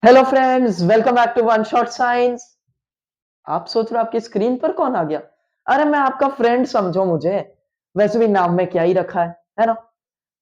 Hello friends, welcome back to one shot science. आप सोच रहे हो आपकी स्क्रीन पर कौन आ गया? अरे मैं आपका फ्रेंड, समझो मुझे। वैसे भी नाम में क्या ही रखा है ना?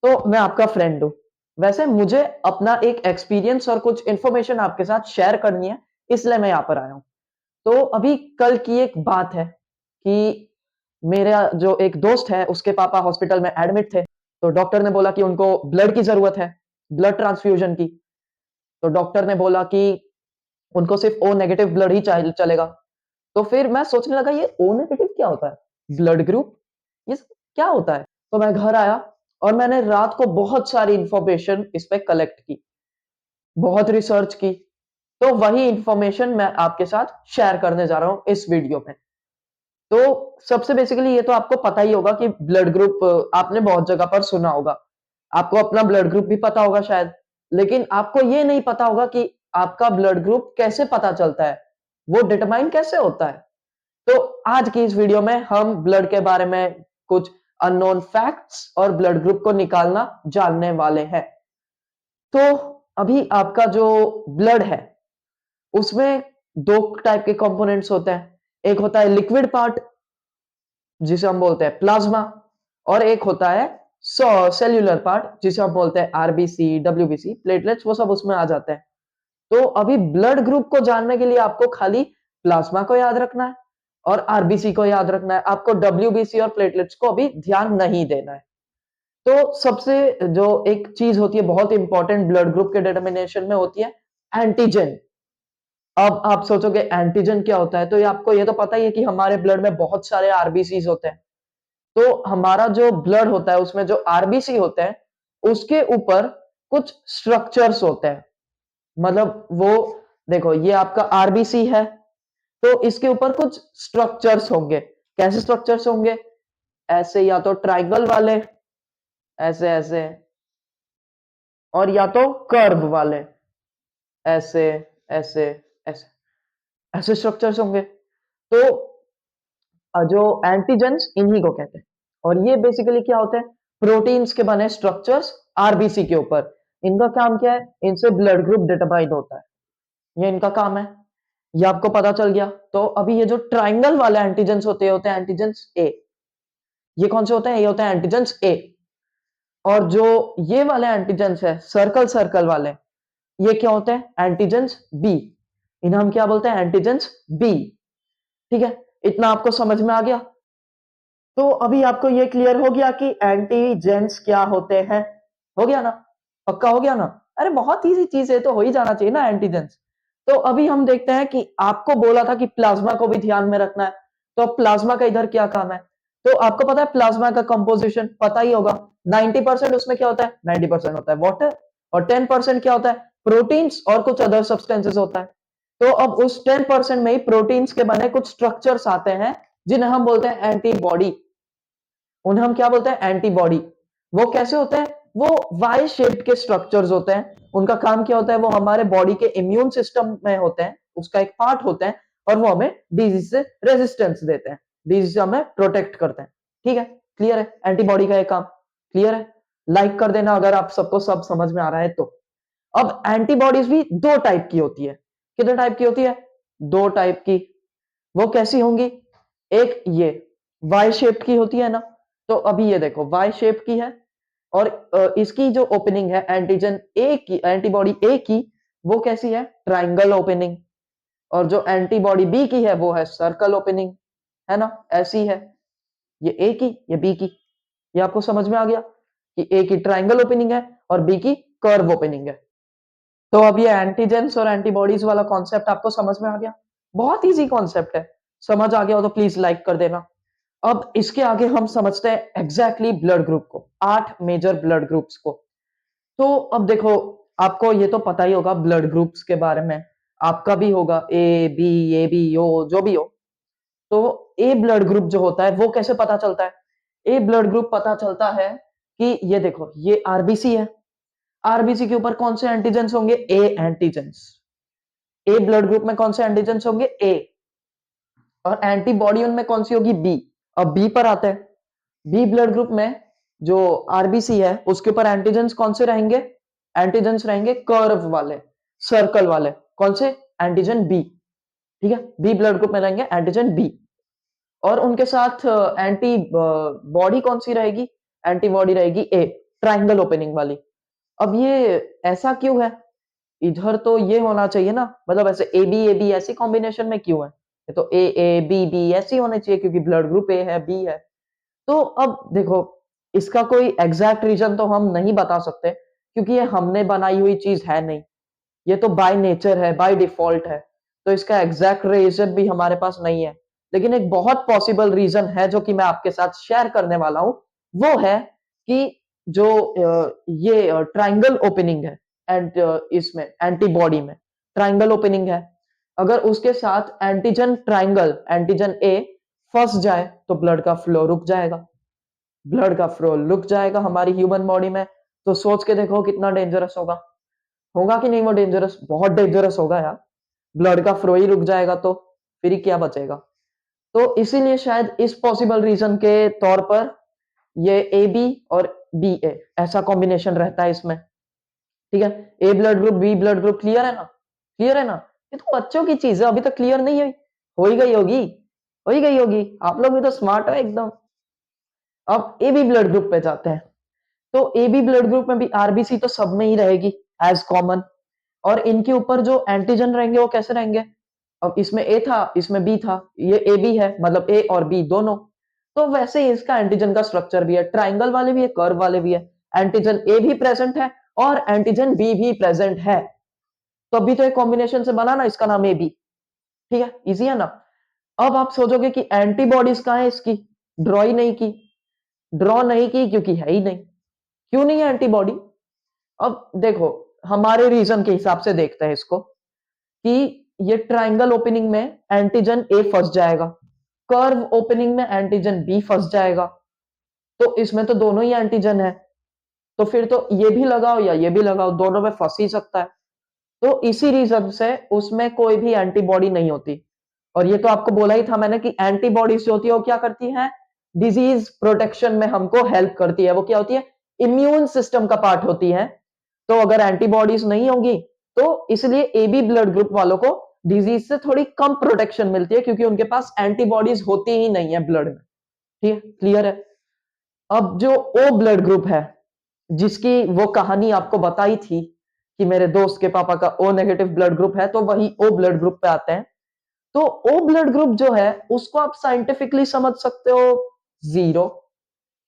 तो मैं आपका फ्रेंड हूं। वैसे मुझे अपना एक एक्सपीरियंस और कुछ इंफॉर्मेशन आपके साथ शेयर करनी है, इसलिए मैं यहाँ पर आया हूँ। तो अभी कल की एक बात है कि मेरा जो एक दोस्त है, उसके पापा हॉस्पिटल में एडमिट थे। तो डॉक्टर ने बोला कि उनको ब्लड की जरूरत है, ब्लड ट्रांसफ्यूजन की। तो डॉक्टर ने बोला कि उनको सिर्फ ओ नेगेटिव ब्लड ही चलेगा। तो फिर मैं सोचने लगा, ये ओ नेगेटिव क्या होता है? ब्लड ग्रुप, ये सब क्या होता है? तो मैं घर आया और मैंने रात को बहुत सारी इंफॉर्मेशन इस पे कलेक्ट की, बहुत रिसर्च की। तो वही इंफॉर्मेशन मैं आपके साथ शेयर करने जा रहा हूं इस वीडियो में। तो सबसे बेसिकली ये तो आपको पता ही होगा कि ब्लड ग्रुप आपने बहुत जगह पर सुना होगा। आपको अपना ब्लड ग्रुप भी पता होगा शायद, लेकिन आपको ये नहीं पता होगा कि आपका ब्लड ग्रुप कैसे पता चलता है, वो डिटरमाइन कैसे होता है। तो आज की इस वीडियो में हम ब्लड के बारे में कुछ अननोन फैक्ट्स और ब्लड ग्रुप को निकालना जानने वाले हैं। तो अभी आपका जो ब्लड है, उसमें दो टाइप के कंपोनेंट्स होते हैं। एक होता है लिक्विड पार्ट, जिसे हम बोलते हैं प्लाज्मा, और एक होता है सेल्यूलर पार्ट, जिसे हम बोलते हैं आरबीसी, डब्ल्यूबीसी, प्लेटलेट्स, वो सब उसमें आ जाते हैं। तो अभी ब्लड ग्रुप को जानने के लिए आपको खाली प्लाज्मा को याद रखना है और आरबीसी को याद रखना है। आपको डब्ल्यूबीसी और प्लेटलेट्स को अभी ध्यान नहीं देना है। तो सबसे जो एक चीज होती है बहुत इंपॉर्टेंट ब्लड ग्रुप के डिटर्मिनेशन में, होती है एंटीजन। अब आप सोचोगे एंटीजन क्या होता है, तो ये आपको ये तो पता ही है कि हमारे ब्लड में बहुत सारे आरबीसीज होते हैं। तो हमारा जो ब्लड होता है, उसमें जो आरबीसी होते हैं, उसके ऊपर कुछ स्ट्रक्चर्स होते हैं। मतलब वो, देखो ये आपका आरबीसी है, तो इसके ऊपर कुछ स्ट्रक्चर्स होंगे। कैसे स्ट्रक्चर्स होंगे? ऐसे, या तो ट्राइंगल वाले, ऐसे ऐसे, और या तो कर्व वाले, ऐसे ऐसे ऐसे, ऐसे स्ट्रक्चर्स होंगे। तो जो एंटीजेंस, इन्हीं को कहते हैं। और ये बेसिकली क्या होते हैं? प्रोटीन्स के बने स्ट्रक्चर्स आरबीसी के ऊपर। इनका काम क्या है? इनसे ब्लड ग्रुप डिटरमाइन होता है, ये इनका काम है। ये आपको पता चल गया। तो अभी ये जो ट्राइंगल वाले एंटीजेंस होते हैं एंटीजेंस ए। ये कौन से होते हैं? ये होते हैं एंटीजेंस ए। और जो ये वाले एंटीजेंस है, सर्कल सर्कल वाले, ये क्या होते हैं? Antigens B. इन्हें हम क्या बोलते हैं? Antigens B. ठीक है, इतना आपको समझ में आ गया। तो अभी आपको ये क्लियर हो गया कि एंटीजेंस क्या होते हैं। हो गया ना? पक्का हो गया ना? अरे बहुत इजी चीज है, तो हो ही जाना चाहिए ना एंटीजेंस। तो अभी हम देखते हैं कि आपको बोला था कि प्लाज्मा को भी ध्यान में रखना है। तो अब प्लाज्मा का इधर क्या काम है? तो आपको पता है प्लाज्मा का कंपोजिशन पता ही होगा। 90% उसमें क्या होता है? 90% होता है वाटर, और 10% क्या होता है? प्रोटीन्स और कुछ अदर सब्सटेंसेस होता है। तो अब उस 10% में ही प्रोटीन्स के बने कुछ स्ट्रक्चर्स आते हैं, जिन्हें हम बोलते हैं एंटीबॉडी। उन्हें हम क्या बोलते हैं? एंटीबॉडी। वो कैसे होते हैं? वो वाई शेप्ड के स्ट्रक्चर्स होते हैं। उनका काम क्या होता है? वो हमारे बॉडी के इम्यून सिस्टम में होते हैं, उसका एक पार्ट होते हैं, और वो हमें डिजीज से रेजिस्टेंस देते हैं, डिजीज से हमें प्रोटेक्ट करते हैं। ठीक है, क्लियर है एंटीबॉडी का ये काम? क्लियर है? लाइक कर देना अगर आप सबको सब समझ में आ रहा है तो। अब एंटीबॉडीज भी दो टाइप की होती है। कितने टाइप की होती है? दो टाइप की। वो कैसी होंगी? एक ये वाई शेप की होती है ना। तो अभी ये देखो वाई शेप की है, और इसकी जो ओपनिंग है एंटीजन ए की, एंटीबॉडी ए की, वो कैसी है? Triangle opening. और जो एंटीबॉडी बी की है, वो है सर्कल ओपनिंग। है ना? ऐसी है। ये ए की, ये बी की। ये आपको समझ में आ गया कि ए की ट्राइंगल ओपनिंग है और बी की कर्व ओपनिंग है। तो अब ये एंटीजेंस और एंटीबॉडीज वाला कॉन्सेप्ट आपको समझ में आ गया। बहुत इजी कॉन्सेप्ट है। समझ आ गया हो तो प्लीज लाइक कर देना। अब इसके आगे हम समझते हैं एग्जैक्टली ब्लड ग्रुप को, 8 मेजर ब्लड ग्रुप्स को। तो अब देखो, आपको ये तो पता ही होगा ब्लड ग्रुप्स के बारे में। आपका भी होगा ए बी ओ, जो भी हो। तो ए ब्लड ग्रुप जो होता है, वो कैसे पता चलता है? ए ब्लड ग्रुप पता चलता है कि ये देखो, ये आरबीसी है। आरबीसी के ऊपर कौन से एंटीजेंस होंगे? ए एंटीजेंस। ए ब्लड ग्रुप में कौन से एंटीजेंस होंगे? ए। और एंटीबॉडी उनमें कौन सी होगी? बी। अब बी पर आते हैं। बी ब्लड ग्रुप में जो आरबीसी है, उसके ऊपर एंटीजेंस कौन से रहेंगे? एंटीजेंस रहेंगे कर्व वाले। सर्कल वाले कौन से? एंटीजन बी, ठीक है, बी ब्लड ग्रुप में रहेंगे एंटीजन बी। और उनके साथ एंटी बॉडी कौन सी रहेगी? एंटीबॉडी रहेगी ए, ट्रायंगल ओपनिंग वाली। अब ये ऐसा क्यों है? इधर तो ये होना चाहिए ना, मतलब ऐसे ए बी ऐसी कॉम्बिनेशन में क्यों है? ये तो ए बी ऐसी होनी चाहिए क्योंकि ब्लड ग्रुप ए है, बी है। तो अब देखो, इसका कोई एग्जैक्ट रीजन तो हम नहीं बता सकते क्योंकि ये हमने बनाई हुई चीज है नहीं, ये तो बाय नेचर है, बाय डिफॉल्ट है। तो इसका एग्जैक्ट रीजन भी हमारे पास नहीं है। लेकिन एक बहुत पॉसिबल रीजन है जो कि मैं आपके साथ शेयर करने वाला हूं, वो है कि जो ये ट्रायंगल ओपनिंग है एंड इसमें एंटीबॉडी में ट्रायंगल ओपनिंग है, अगर उसके साथ एंटीजन ट्रायंगल एंटीजन ए फंस जाए तो ब्लड का फ्लो रुक जाएगा। ब्लड का फ्लो रुक जाएगा हमारी ह्यूमन बॉडी में। तो सोच के देखो कितना डेंजरस होगा। होगा कि नहीं वो डेंजरस? बहुत डेंजरस होगा यार। ब्लड का फ्लो ही रुक जाएगा तो फिर ही क्या बचेगा? तो इसीलिए शायद इस पॉसिबल रीजन के तौर पर ये ए बी और बी ए ऐसा कॉम्बिनेशन रहता है इसमें। ठीक है, A blood group B blood group, clear है ना? क्लियर है ना? ये तो बच्चों की चीज है, अभी तक क्लियर नहीं हुई। हो ही गई होगी, हो ही गई होगी, आप लोग भी तो स्मार्ट हो एकदम। अब ए बी ब्लड ग्रुप पे जाते हैं। तो ए बी ब्लड ग्रुप में भी आरबीसी तो सब में ही रहेगी एज कॉमन। और इनके ऊपर जो एंटीजन रहेंगे वो कैसे रहेंगे? अब इसमें ए था, इसमें बी था, ये ए बी है, मतलब ए और बी दोनों। तो वैसे ही इसका एंटीजन का स्ट्रक्चर भी है, ट्राइंगल वाले भी है, कर्व वाले भी है। एंटीजन ए भी प्रेजेंट है और एंटीजन बी भी प्रेजेंट है। तो अभी तो एक कॉम्बिनेशन से बना ना, इसका नाम ए बी। ठीक है, इजी है ना? अब आप सोचोगे कि एंटीबॉडीज कहाँ है इसकी? ड्रॉ ही नहीं की। ड्रॉ नहीं की क्योंकि है ही नहीं। क्यों नहीं है एंटीबॉडी? अब देखो, हमारे रीजन के हिसाब से देखते हैं इसको कि ये ट्रायंगल ओपनिंग में एंटीजन ए फंस जाएगा, कर्व ओपनिंग में एंटीजन बी फंस जाएगा। तो इसमें तो दोनों ही एंटीजन है, तो फिर तो ये भी लगाओ या ये भी लगाओ, दोनों में फंस ही सकता है। तो इसी रीजन से उसमें कोई भी एंटीबॉडी नहीं होती। और ये तो आपको बोला ही था मैंने कि एंटीबॉडीज जो होती है वो क्या करती है? डिजीज प्रोटेक्शन में हमको हेल्प करती है। वो क्या होती है? इम्यून सिस्टम का पार्ट होती है। तो अगर एंटीबॉडीज नहीं होंगी तो इसलिए ए बी ब्लड ग्रुप वालों को डिजीज से थोड़ी कम प्रोटेक्शन मिलती है क्योंकि उनके पास एंटीबॉडीज होती ही नहीं है ब्लड में। ठीक है, क्लियर है? अब जो ओ ब्लड ग्रुप है, जिसकी वो कहानी आपको बताई थी कि मेरे दोस्त के पापा का ओ नेगेटिव ब्लड ग्रुप है, तो वही ओ ब्लड ग्रुप पे आते हैं। तो ओ ब्लड ग्रुप जो है उसको आप साइंटिफिकली समझ सकते हो जीरो।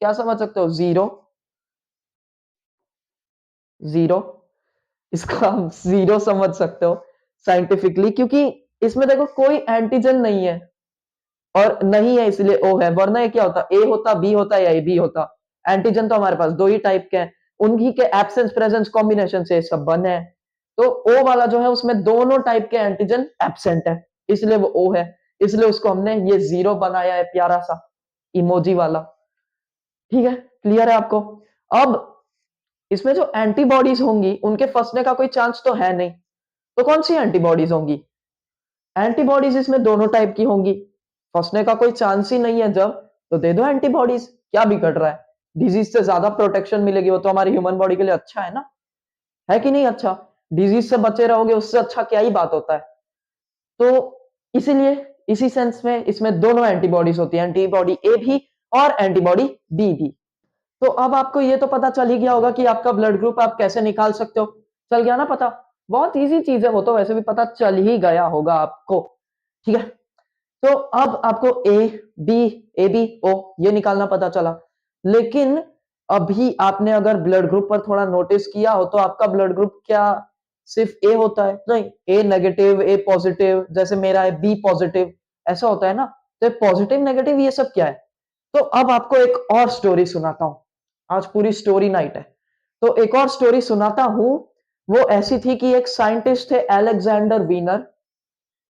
क्या समझ सकते हो? जीरो। जीरो, इसको आप जीरो समझ सकते हो साइंटिफिकली, क्योंकि इसमें देखो कोई एंटीजन नहीं है और नहीं है इसलिए ओ है, वरना ये क्या होता? ए होता, बी होता या ए बी होता। एंटीजन तो हमारे पास दो ही टाइप के हैं, उन्हीं के एब्सेंस प्रेजेंस कॉम्बिनेशन से सब बने हैं। तो ओ वाला जो है उसमें दोनों टाइप के एंटीजन एब्सेंट है, इसलिए वो ओ है। इसलिए उसको हमने ये जीरो बनाया है, प्यारा सा इमोजी वाला। ठीक है, क्लियर है आपको? अब इसमें जो एंटीबॉडीज होंगी उनके फंसने का कोई चांस तो है नहीं। तो कौन सी एंटीबॉडीज होंगी? एंटीबॉडीज इसमें दोनों टाइप की होंगी। फंसने का कोई चांस ही नहीं है जब, तो दे दो एंटीबॉडीज, क्या बिगड़ रहा है? डिजीज से ज्यादा प्रोटेक्शन मिलेगी, वो तो हमारी ह्यूमन बॉडी के लिए अच्छा है ना। है कि नहीं अच्छा? डिजीज से बचे रहोगे उससे अच्छा क्या ही बात होता है। तो इसीलिए इसी सेंस में इसमें दोनों एंटीबॉडीज होती है, एंटीबॉडी ए भी और एंटीबॉडी बी भी। तो अब आपको ये तो पता चल ही गया होगा कि आपका ब्लड ग्रुप आप कैसे निकाल सकते हो। चल गया ना पता? बहुत इजी चीज है, वो तो वैसे भी पता चल ही गया होगा आपको। ठीक है, तो अब आपको ए बी ओ ये निकालना पता चला। लेकिन अभी आपने अगर ब्लड ग्रुप पर थोड़ा नोटिस किया हो तो आपका ब्लड ग्रुप क्या सिर्फ ए होता है? नहीं, ए नेगेटिव, ए पॉजिटिव, जैसे मेरा है बी पॉजिटिव, ऐसा होता है ना। तो पॉजिटिव नेगेटिव ये सब क्या है? तो अब आपको एक और स्टोरी सुनाता हूं। आज पूरी स्टोरी नाइट है, तो एक और स्टोरी सुनाता हूं। वो ऐसी थी कि एक साइंटिस्ट थे अलेक्जेंडर वीनर,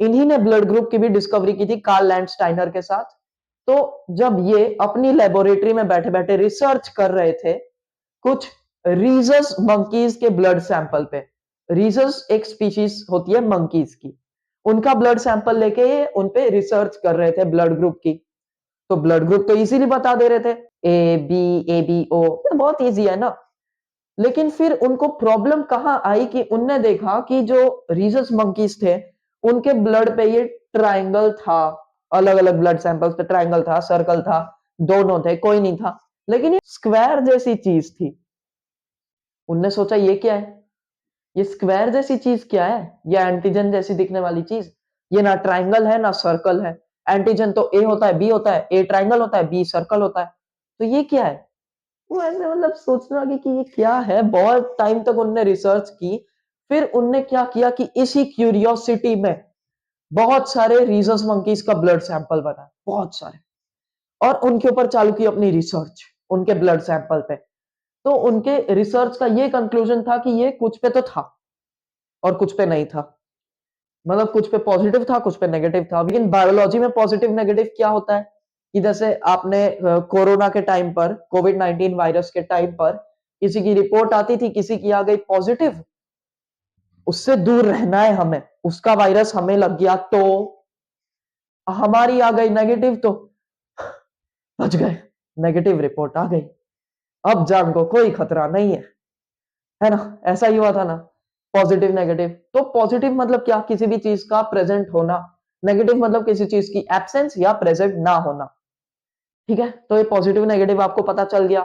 इन्हीं ने ब्लड ग्रुप की भी डिस्कवरी की थी कार्ल लैंडस्टाइनर के साथ। तो जब ये अपनी लेबोरेटरी में बैठे बैठे रिसर्च कर रहे थे कुछ रीजस मंकीज के ब्लड सैंपल पे। रीजस एक स्पीशीज होती है मंकीज की, उनका ब्लड सैंपल लेके ये उन पे रिसर्च कर रहे थे ब्लड ग्रुप की। तो ब्लड ग्रुप तो इजीली बता दे रहे थे, ए बी ओ, बहुत इजी है ना। लेकिन फिर उनको प्रॉब्लम कहाँ आई कि उनने देखा कि जो रीजस मंकीज थे, उनके ब्लड पे ये ट्रायंगल था, अलग-अलग ब्लड सैंपल्स पे ट्रायंगल था, सर्कल था, दोनों थे, कोई नहीं था। लेकिन ये स्क्वायर जैसी चीज़ थी। उनने सोचा ये क्या है? ये स्क्वायर जैसी चीज़ क्या है? ये एंटीजन जैसी दिखने वाली चीज़। ये ना ट्रायंगल है, ना सर्कल है। एंटीजन तो ए होता है, बी होता है, ए ट्रायंगल होता है, बी सर्कल होता है। तो ये क्या है? वो ऐसे मतलब सोचने लगे कि ये क्या है? बहुत टाइम तक उन्होंने रिसर्च की। फिर उनने क्या किया कि इसी क्यूरियोसिटी में बहुत सारे रीजस मंकीज का ब्लड सैंपल बनाया, बहुत सारे, और उनके ऊपर चालू की अपनी रिसर्च, उनके ब्लड सैंपल पे। तो उनके रिसर्च का ये कंक्लूजन था कि ये कुछ पे तो था और कुछ पे नहीं था। मतलब कुछ पे पॉजिटिव था, कुछ पे नेगेटिव था। लेकिन बायोलॉजी में पॉजिटिव नेगेटिव क्या होता है कि जैसे आपने कोरोना के टाइम पर, कोविड 19 वायरस के टाइम पर किसी की रिपोर्ट आती थी, किसी की आ गई पॉजिटिव, उससे दूर रहना है हमें। उसका वायरस हमें लग गया तो हमारी आ गई नेगेटिव, तो बच गए। नेगेटिव रिपोर्ट आ गई, अब जान को कोई खतरा नहीं है ना? ऐसा ही हुआ था ना, पॉजिटिव नेगेटिव। तो पॉजिटिव मतलब क्या? किसी भी चीज का प्रेजेंट होना। नेगेटिव मतलब किसी चीज की एब्सेंस या प्रेजेंट ना होना। ठीक है, तो ये पॉजिटिव नेगेटिव आपको पता चल गया।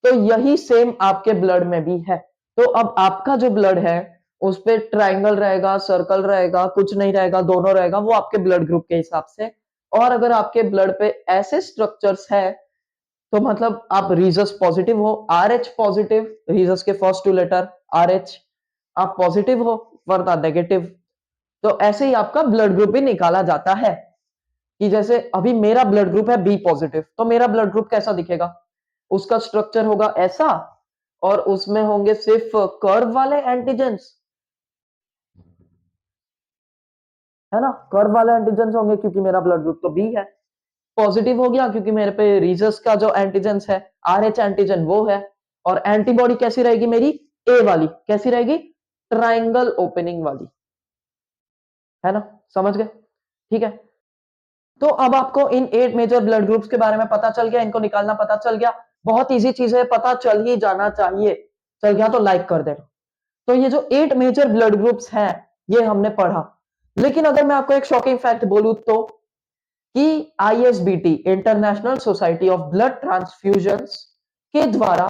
तो यही सेम आपके ब्लड में भी है। तो अब आपका जो ब्लड है उस पे ट्रायंगल रहेगा, सर्कल रहेगा, कुछ नहीं रहेगा, दोनों रहेगा, वो आपके ब्लड ग्रुप के हिसाब से। और अगर आपके ब्लड पे ऐसे स्ट्रक्चर्स है तो मतलब आप रीजस पॉजिटिव हो, आर एच पॉजिटिव, रीजस के first two letter R H, आप पॉजिटिव हो, वरना नेगेटिव। तो ऐसे ही आपका ब्लड ग्रुप भी निकाला जाता है कि जैसे अभी मेरा ब्लड ग्रुप है बी पॉजिटिव, तो मेरा ब्लड ग्रुप कैसा दिखेगा? उसका स्ट्रक्चर होगा ऐसा, और उसमें होंगे सिर्फ कर्व वाले एंटीजेंस, है ना? कर्व वाले एंटीजेंस होंगे क्योंकि मेरा ब्लड ग्रुप तो बी है। पॉजिटिव हो गया क्योंकि मेरे पे रीजस का जो एंटीजेंस है, आर एच एंटीजन वो है। और एंटीबॉडी कैसी रहेगी मेरी? ए वाली। कैसी रहेगी? ट्राइंगल ओपनिंग वाली, है ना? समझ गए? ठीक है। तो अब आपको इन 8 मेजर ब्लड ग्रुप्स के बारे में पता चल गया, इनको निकालना पता चल गया। बहुत इजी चीज है, पता चल ही जाना चाहिए। चल गया तो लाइक कर देना। तो ये जो 8 मेजर ब्लड ग्रुप्स हैं, ये हमने पढ़ा। लेकिन अगर मैं आपको एक शॉकिंग फैक्ट बोलूं तो, कि ISBT, international society of blood transfusions के द्वारा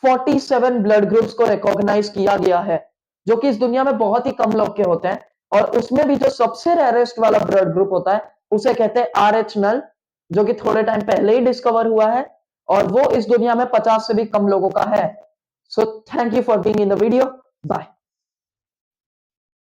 47 ब्लड ग्रुप्स को रिकॉग्नाइज किया गया है, जो कि इस दुनिया में बहुत ही कम लोग के होते हैं। और उसमें भी जो सबसे रेयरेस्ट वाला ब्लड ग्रुप होता है उसे कहते हैं आर एच नल, जो कि थोड़े टाइम पहले ही डिस्कवर हुआ है, और वो इस दुनिया में 50 से भी कम लोगों का है। So thank you for being in the video. Bye.